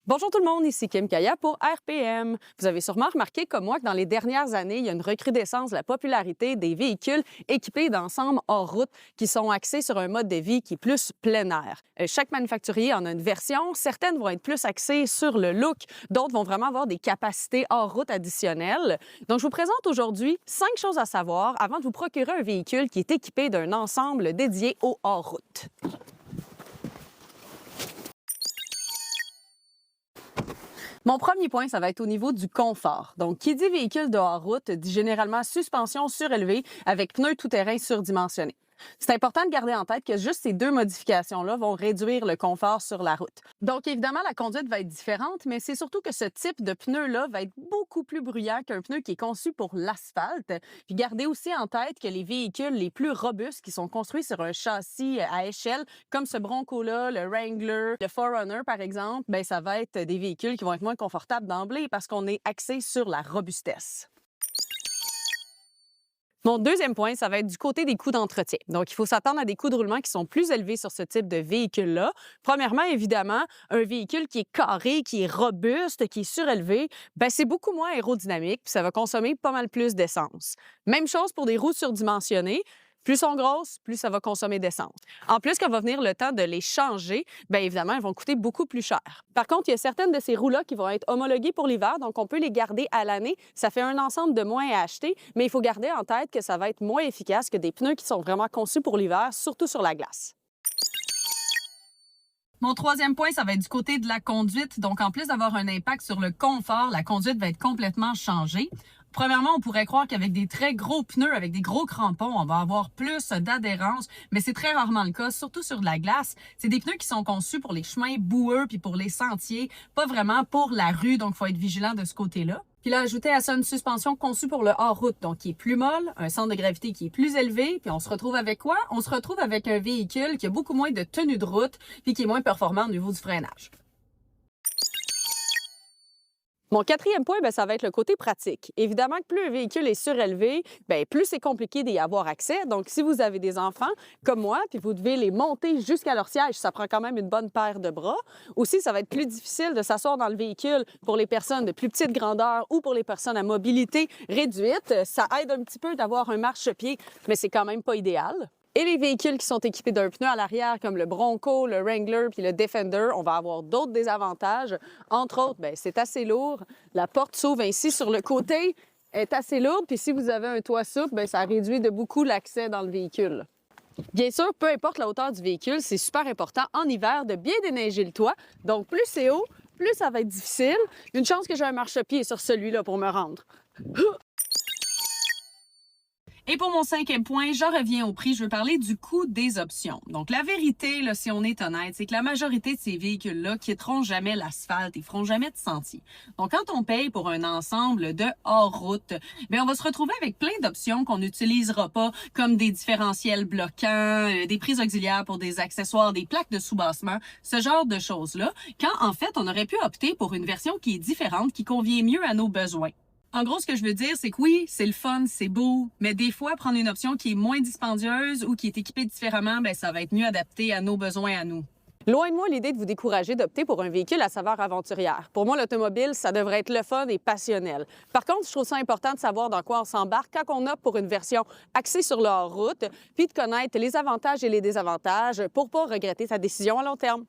Bonjour tout le monde, ici Kim Kaya pour RPM. Vous avez sûrement remarqué comme moi que dans les dernières années, il y a une recrudescence de la popularité des véhicules équipés d'ensembles hors route qui sont axés sur un mode de vie qui est plus plein air. Chaque manufacturier en a une version. Certaines vont être plus axées sur le look, d'autres vont vraiment avoir des capacités hors route additionnelles. Donc, je vous présente aujourd'hui 5 choses à savoir avant de vous procurer un véhicule qui est équipé d'un ensemble dédié au hors route. Mon premier point, ça va être au niveau du confort. Donc, qui dit véhicule de hors-route dit généralement suspension surélevée avec pneus tout-terrain surdimensionnés. C'est important de garder en tête que juste ces deux modifications-là vont réduire le confort sur la route. Donc, évidemment, la conduite va être différente, mais c'est surtout que ce type de pneu-là va être beaucoup plus bruyant qu'un pneu qui est conçu pour l'asphalte. Puis, gardez aussi en tête que les véhicules les plus robustes qui sont construits sur un châssis à échelle, comme ce Bronco-là, le Wrangler, le 4Runner, par exemple, bien, ça va être des véhicules qui vont être moins confortables d'emblée parce qu'on est axé sur la robustesse. Mon deuxième point, ça va être du côté des coûts d'entretien. Donc, il faut s'attendre à des coûts de roulement qui sont plus élevés sur ce type de véhicule-là. Premièrement, évidemment, un véhicule qui est carré, qui est robuste, qui est surélevé, bien, c'est beaucoup moins aérodynamique, puis ça va consommer pas mal plus d'essence. Même chose pour des roues surdimensionnées. Plus elles sont grosses, plus ça va consommer d'essence. En plus, quand va venir le temps de les changer, bien évidemment, elles vont coûter beaucoup plus cher. Par contre, il y a certaines de ces roues-là qui vont être homologuées pour l'hiver, donc on peut les garder à l'année. Ça fait un ensemble de moins à acheter, mais il faut garder en tête que ça va être moins efficace que des pneus qui sont vraiment conçus pour l'hiver, surtout sur la glace. Mon troisième point, ça va être du côté de la conduite. Donc, en plus d'avoir un impact sur le confort, la conduite va être complètement changée. Premièrement, on pourrait croire qu'avec des très gros pneus, avec des gros crampons, on va avoir plus d'adhérence, mais c'est très rarement le cas, surtout sur de la glace. C'est des pneus qui sont conçus pour les chemins boueux puis pour les sentiers, pas vraiment pour la rue, donc il faut être vigilant de ce côté-là. Puis là, ajouter à ça une suspension conçue pour le hors-route, donc qui est plus molle, un centre de gravité qui est plus élevé, puis on se retrouve avec quoi? On se retrouve avec un véhicule qui a beaucoup moins de tenue de route puis qui est moins performant au niveau du freinage. Mon quatrième point, bien, ça va être le côté pratique. Évidemment que plus un véhicule est surélevé, bien, plus c'est compliqué d'y avoir accès. Donc, si vous avez des enfants comme moi, puis vous devez les monter jusqu'à leur siège, ça prend quand même une bonne paire de bras. Aussi, ça va être plus difficile de s'asseoir dans le véhicule pour les personnes de plus petite grandeur ou pour les personnes à mobilité réduite. Ça aide un petit peu d'avoir un marchepied, mais c'est quand même pas idéal. Et les véhicules qui sont équipés d'un pneu à l'arrière, comme le Bronco, le Wrangler puis le Defender, on va avoir d'autres désavantages. Entre autres, bien, c'est assez lourd. La porte s'ouvre ainsi sur le côté, est assez lourde. Puis si vous avez un toit souple, bien, ça réduit de beaucoup l'accès dans le véhicule. Bien sûr, peu importe la hauteur du véhicule, c'est super important en hiver de bien déneiger le toit. Donc, plus c'est haut, plus ça va être difficile. Une chance que j'ai un marchepied sur celui-là pour me rendre. Et pour mon cinquième point, j'en reviens au prix. Je veux parler du coût des options. Donc, la vérité, là, si on est honnête, c'est que la majorité de ces véhicules-là quitteront jamais l'asphalte et feront jamais de sentier. Donc, quand on paye pour un ensemble de hors-route, bien, on va se retrouver avec plein d'options qu'on n'utilisera pas, comme des différentiels bloquants, des prises auxiliaires pour des accessoires, des plaques de soubassement, ce genre de choses-là, quand, en fait, on aurait pu opter pour une version qui est différente, qui convient mieux à nos besoins. En gros, ce que je veux dire, c'est que oui, c'est le fun, c'est beau, mais des fois, prendre une option qui est moins dispendieuse ou qui est équipée différemment, bien, ça va être mieux adapté à nos besoins à nous. Loin de moi l'idée de vous décourager d'opter pour un véhicule à saveur aventurière. Pour moi, l'automobile, ça devrait être le fun et passionnel. Par contre, je trouve ça important de savoir dans quoi on s'embarque quand on opte pour une version axée sur la route, puis de connaître les avantages et les désavantages pour ne pas regretter sa décision à long terme.